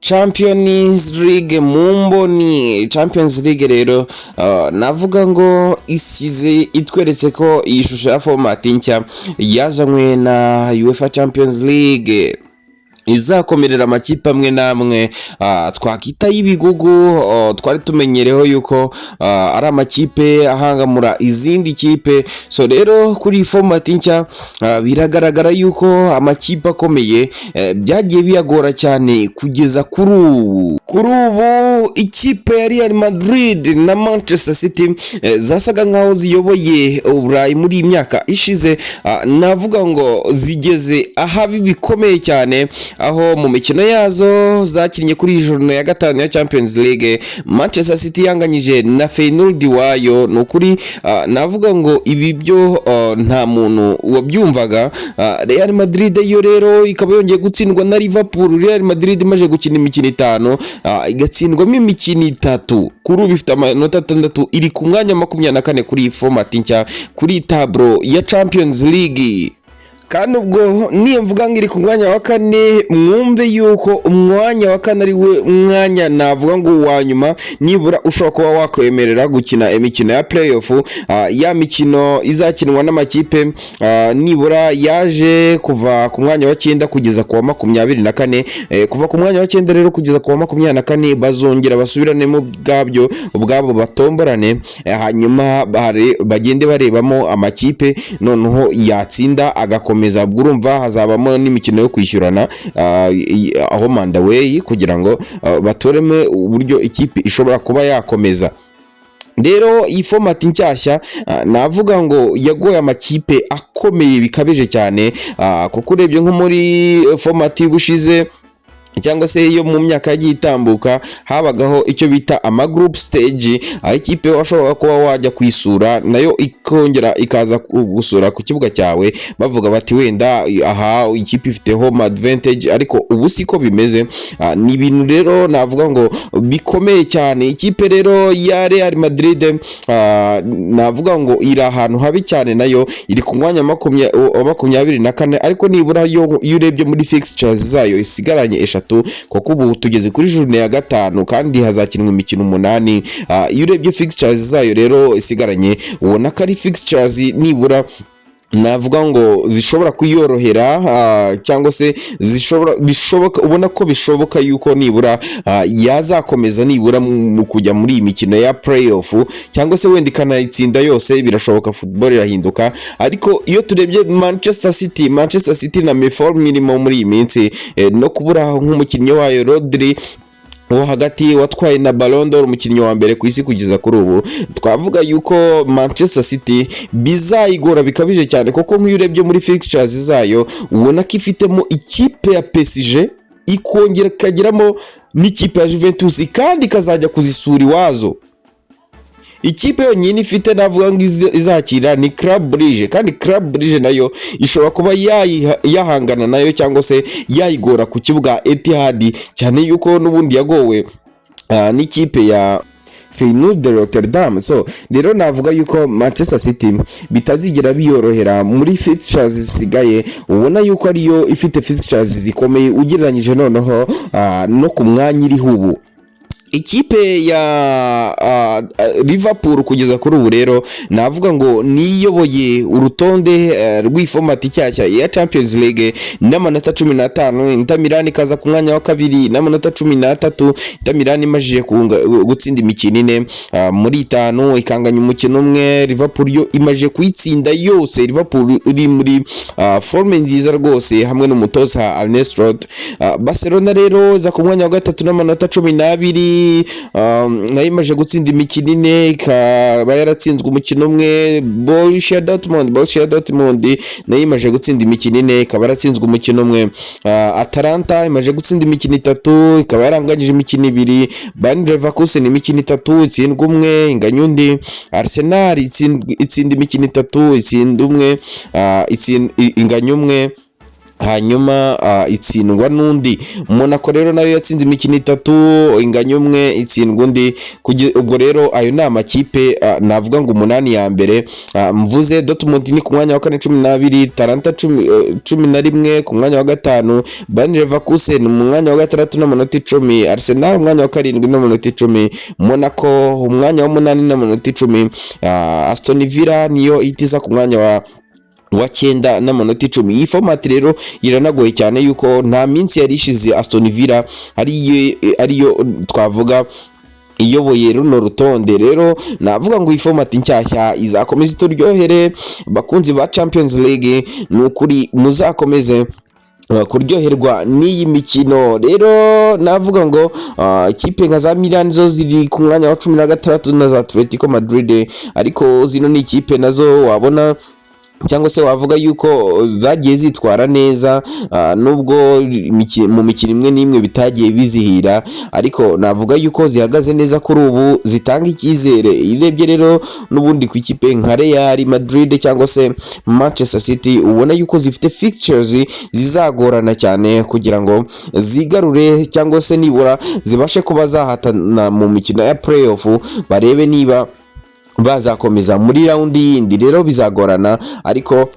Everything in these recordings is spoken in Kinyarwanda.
Champions League mumboni Champions League rero navuga ngo isize itweretse ko iyi shusho ya format nshya yazanywe na UEFA Champions League izakomerera amakipe amwe namwe twakita y'ibigugu twari tumenyereho yuko ari amakipe ahangamura izindi kipe. So rero kuri format nshya biragaragara yuko amakipe akomeye byagiye biyagora cyane kugeza kuri ubu ikipe ya Real Madrid na Manchester City zasaga nkaho ziyoboye Uburayi muri imyaka ishize. Navuga ngo zigeze ahabi bikomeye cyane, aho mu mikino yazo zakinnye kuri ijoro ya gatanu ya Champions League Manchester City yanganyije na Feyenoord wayo. Nukuri navuga ngo ibi byo nta muntu wabyumvaga. Real Madrid yo rero ikaba yongeye gutsindwa na Liverpool. Real Madrid imaze gukina imikino 5 igatsindwamo imikino 3 kuri ubu ifite amanota 6 iri ku mwanya 24 kuri format nshya kuri tableau ya Champions League. Kandi ubwo niyo mvuga ngiri ku mwanya wa 4 mwumve yuko umwanya wa 4 ari we mwanya navuga ngo wa nyuma nibura ushobora kuba wakwemerera gukina imikino ya playoff. Ya mikino izakinwa n'amakipe nibura yaje kuva ku mwanya wa 9 kugeza ku wa 24. Kuva ku mwanya wa 9 rero kugeza ku wa 24 bazongera basubirane mu ubwabo batomborane, hanyuma bagende barebamo amakipe noneho yatsinda agakomeza. Urumva hazabamo n'imikino yo kwishyurana aho mandaway kugira ngo batoreme uburyo ikipe ishobora kuba yakomeza. Rero iyi format nshyashya navuga ngo yagoye amakipe akomeye bikabije cyane, kuko urebye nko muri format bushize cyangwa se yo mu myaka yagiye itambuka habagaho icyo bita ama group stage, aho ikipe washobora kuba wajya kwisura nayo ikongera ikaza gusura ku kibuga cyawe bavuga bati wenda aha ikipe ifite home advantage, ariko ubu siko bimeze. Ni ibintu rero navuga ngo bikomeye cyane. Ikipe rero ya Real Madrid navuga ngo iri ahantu habi cyane, nayo iri ku mwanya 24, ariko nibura yo urebye muri fixtures zayo isigaranye eshatu, kuko ubu tugeze kuri journée ya 5 kandi hazakinwa imikino 8. Iyo urebye fixtures zayo rero isigaranye ubona ko ari fixtures nibura navuga ngo zishobora kuyorohera, cyangwa se bishoboka ubona ko bishoboka yuko nibura yazakomeza nibura mu kujya muri imikino ya playoff, cyangwa se wenda ikanayitsinda yose. Birashoboka, football irahinduka. Ariko iyo turebye Manchester City na meform minimum muri iyi minsi no kubura nk'umukinnyi wayo Rodri wo hagati watwaye na Ballon d'Or umukinnyi wa mbere ku isi kugeza kuri ubu, twavuga yuko Manchester City bizayigora bikabije cyane, kuko nk'iyo urebye muri fixtures zayo ubona ko ifitemo ikipe ya PSG, ikongera kagiramo n'ikipe ya Juventus, kandi kazajya kuzisura iwazo. Ikipe yonyine ifite navuga ngo izakira ni Club Brugge, kandi Club Brugge nayo ishobora kuba yahangana nayo cyangwa se yayigora ku kibuga Etihad, cyane yuko nubundi yagowe n'ikipe ya Feyenoord de Rotterdam. So rero navuga yuko Manchester City bitazigera biyorohera muri fixtures zisigaye. Ubona yuko ariyo ifite fixtures zikomeye ugereranyije noneho no ku mwanya iri hubu. Ikipe ya Liverpool kugeza kuri ubu rero navuga ngo niyoboye urutonde rw'iformat cyashya ya Champions League n'amanota 15. Inter Milan ikaza ku mwanya wa 2 n'amanota 13. Inter Milan imajije gutsinda imikino 4 muri 5 ikanganya umukino umwe. Liverpool yo imajije kuyitsinda yose. Liverpool iri muri forme nziza rwose hamwe n'umutoza Arne Slot. Barcelona rero za ku mwanya wa 3 n'amanota 12. Nayo imaje gutsinda imikino 4 ikaba yaratsinzwe umukino umwe. Borussia Dortmund nayo imaje gutsinda imikino 4 ikaba yaratsinzwe umukino umwe. Atalanta imaje gutsinda imikino 3 ikaba yaranganyije imikino 2. Bayer Leverkusen imikino 3 itsindwa umwe inganya undi. Arsenal itsinda imikino 3 itsinda umwe inganya umwe. hanyuma itsindwa n'undi. Monaco rero nayo yatsinze imikino 3 inganya umwe itsindwa undi. Ubwo rero ayo ni amakipe navuga ngo 8 ya mbere. Mvuze Dortmund ni ku mwanya wa 12, Atalanta 11 ku mwanya wa 5, Bayer Leverkusen mu mwanya wa 6 n'amanota 10, Arsenal mu mwanya wa 7 n'amanota 10, Monaco umwanya wa 8 n'amanota 10, Aston Villa niyo itiza ku mwanya wa 9 n'amanota 10. Iyi format rero iranagoye cyane yuko nta minsi yari ishize Aston Villa ariyo twavuga iyoboye runo rutonde. Rero navuga ngo iyi format nshyashya izakomeza turyohere bakunzi ba Champions League, nukuri muzakomeze kuryoherwa n'iyi mikino. Rero navuga ngo ikipe nka za Milan zo ziri ku mwanya wa 16 na za Atletico Madrid, ariko zino ni ikipe nazo wabona cyangwa se wavuga yuko zagiye zitwara neza, nubwo mu mikino imwe n'imwe bitagiye bizihira, ariko navuga yuko zihagaze neza kuri ubu, zitanga icyizere. Irebye rero n'ubundi ku ikipe nka Real Madrid cyangwa se Manchester City, ubona yuko zifite fixtures zizagorana cyane kugira ngo zigarure cyangwa se nibura zibashe kuba zahatana mu mikino ya playoff, barebe niba bazakomeza muri round yindi. Rero bizagorana, ariko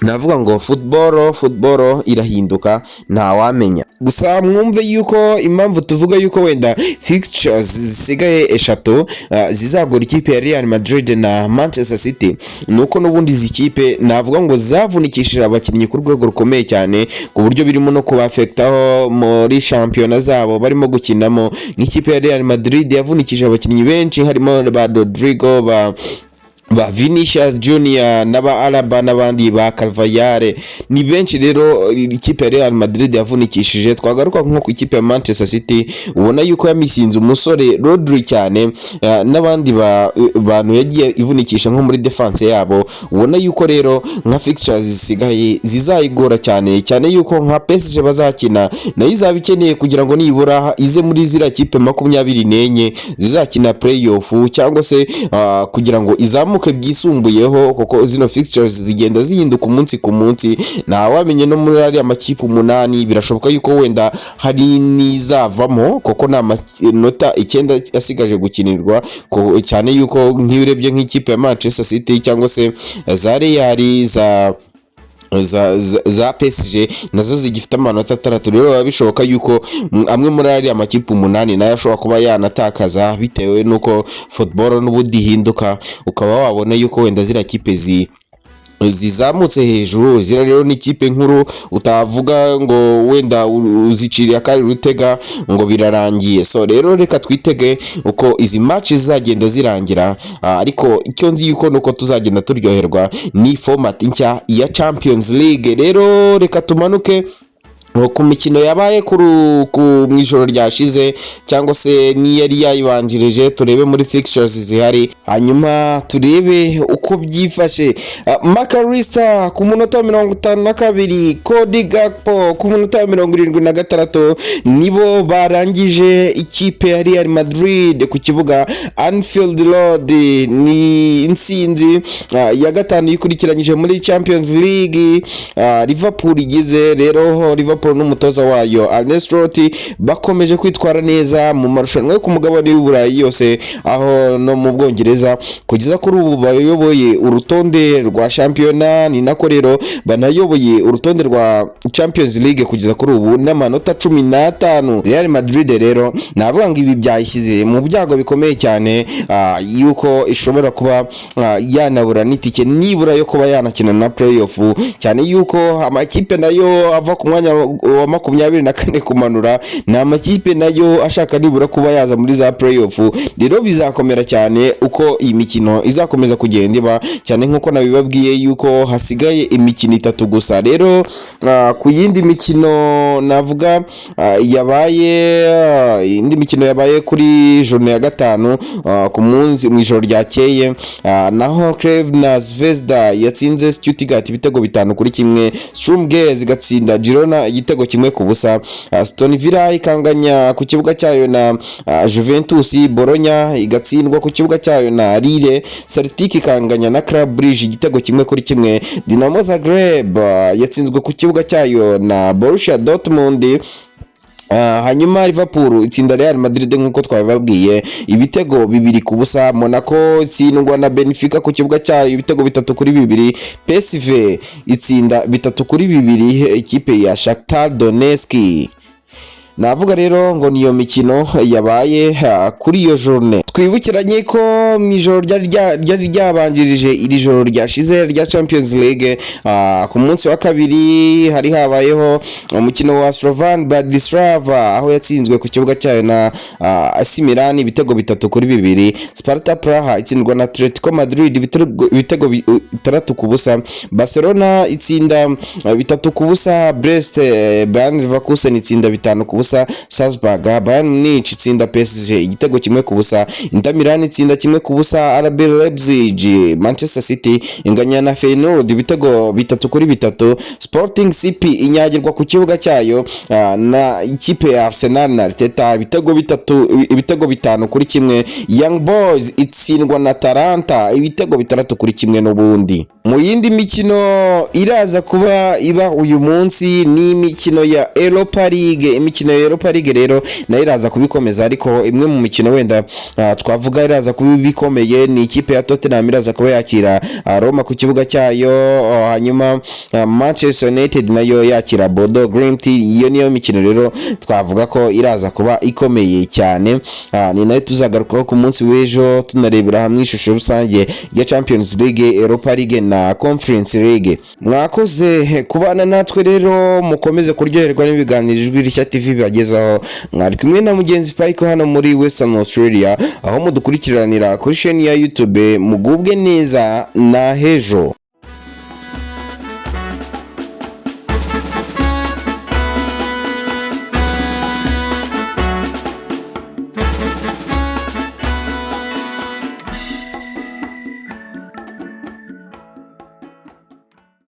navuga ngo football irahinduka nta wamenya. Gusa mwumve yuko impamvu tuvuga yuko wenda fixtures zisigaye 3 zizagora ikipe ya Real Madrid na Manchester City, nuko n'ubundi zikipe navuga ngo zavunikishije abakinnyi ku rwego rukomeye cyane, ku buryo birimo no kubafectaho muri championnat zabo barimo gukinamo. Nk'ikipe ya Real Madrid yavunikishije abakinnyi benshi, harimo ba Rodrigo, ba Vinicius Junior n'aba Alaba n'abandi ba Carvajal, ni benshi. Rero ikipe ya Real Madrid yavunikishije. Twagaruka nko ku ikipe ya Manchester City, ubona yuko yamisinze umusore Rodri cyane, n'abandi bantu yagiye ivunikisha nko muri defense yabo. Ubona yuko rero nka fixtures zisigaye zizayigora cyane yuko nka PSG bazakina nayo izabikeneye kugira ngo nibura ize muri zira kipe 24 zizakina playoff, cyangwa se kugira ngo izamuke byisumbuyeho, kuko zino fixtures zigenda zihinduka umunsi ku munsi. Nta wamenye no muri ari amakipe 8 birashoboka yuko wenda hari nizavamo, kuko na nota 9 asigaje gukinirwa, cyane yuko nk'ibirebye nk'ikipe ya Manchester City cyangwa se za Real za PSG nazo zigifite amanota 3. Rero bishoboka yuko amwe muri ari amakipe 8 nayo ashobora kuba yanatakaza, bitewe nuko football n'ubudi hinduka, ukaba wabona yuko wenda zira kipe zizamutse hejuru. Zira rero ni ikipe nkuru utavuga ngo wenda uziciriye akari rutega ngo birarangiye. So rero reka twitege uko izi match zizagenda zirangira, ariko icyo nzi yuko nuko tuzagenda turyoherwa ni format nshya ya Champions League. Rero reka tumanuke ku mikino yabaye mu ijoro ryashize, cyangwa se ni yari yayibanjirije, turebe muri fixtures zihari, hanyuma turebe uko byifashe. Makarista ku munota 52, Cody Gakpo ku munota 76 nibo barangije ikipe ya Real Madrid ku kibuga Anfield Road. Ni insinzi ya gatanu yikurikiranyije muri Champions League Liverpool igize. Rero Liverpool n'umutoza wayo Arne Slot bakomeje kwitwara neza mu marushanwa yo ku mugabane w'Uburayi yose, aho no mu Bwongereza kugeza kuri ubu bayoboye urutonde rwa championnat, ni nako rero banayoboye urutonde rwa Champions League kugeza kuri ubu n'amanota 15. Real Madrid rero navuga ngo ibi byayishyize mu byago bikomeye cyane, yuko ishobora kuba yanabura n'itike nibura yo kuba yanakina na playoff, cyane yuko amakipe nayo ava ku mwanya wa 24 kumanura, na amakipe nayo ashaka nibura kuba yaza muri za playoff. Rero bizakomera cyane uko iyi mikino izakomeza kugenda iba, cyane nkuko nabibabwiye yuko hasigaye imikino 3 gusa. Rero ku yindi mikino navuga yabaye, indi mikino yabaye kuri journée ya 5 ku munsi mu ijoro ryakeye, naho Crevena Zvezda yatsinze Stuttgart ibitego 5-1, Sturm Graz igatsinda Girona igitego kimwe ku busa. Aston Villa ikanganya ku kibuga cyayo na Juventus, Bologna igatsindwa ku kibuga cyayo na Lille, Celtic ikanganya na Club Brugge igitego kimwe kuri kimwe. Dinamo Zagreb yatsinzwe ku kibuga cyayo na Borussia Dortmund. Hanyuma Liverpool itsinda Real Madrid nkuko twabibabwiye ibitego 2 ku busa. Monaco itsindwa na Benfica ku kibuga cyayo ibitego 3-2. PSV itsinda 3-2 ikipe ya Shakhtar Donetsk. Navuga rero ngo niyo mikino yabaye kuri iyo journée. Twibukiranye ko mu ijoro ryari ryabanjirije iri joro ryashize rya Champions League, ku munsi wa kabiri hari habayeho umukino wa Slovan Bratislava aho yatsinzwe ku kibuga cyayo na AC Milan ibitego 3-2. Sparta Praha itsindwa na Atletico Madrid ibitego 3 ku busa. Barcelona itsinda 3 ku busa Brest. Bayern Leverkusen itsinda 5 ku busa Salzburg. Bayern Munich itsinda PSG igitego kimwe ku busa. Inter Milan itsinda 1 ku busa RB Leipzig. Manchester City inganya na Feyenoord ibitego 3-3. Sporting CP inyagirwa ku kibuga cyayo na ikipe ya Arsenal na Arteta ibitego 5-1. Young Boys itsindwa na Atalanta ibitego 3-1 n'ubundi. Mu yindi mikino iraza kuba iba uyu munsi ni imikino ya Europa League. Imikino ya Europa League rero nayo iraza kubikomeza, ariko imwe mu mikino wenda twavuga iraza kubikomeye ni ikipe ya Tottenham iraza kuba yakira Roma ku kibuga cyayo. Hanyuma Manchester United nayo yakira Bodo Glimt. Iyo niyo mikino rero twavuga ko iraza kuba ikomeye cyane. Ni nayo tuzagarukaho ku munsi w'ejo tunarebera hamwe ishusho rusange ya Champions League, Europa League na Conference League. Mwakoze kubana natwe rero, mukomeze kuryoherwa n'ibiganiro Ijwi Rishya TV bagezaho. Mwari kumwe na mugenzi Paiko hano muri Western Australia, aho mudukurikiranira kuri chaîne ya YouTube. Mugubwe neza na hejo.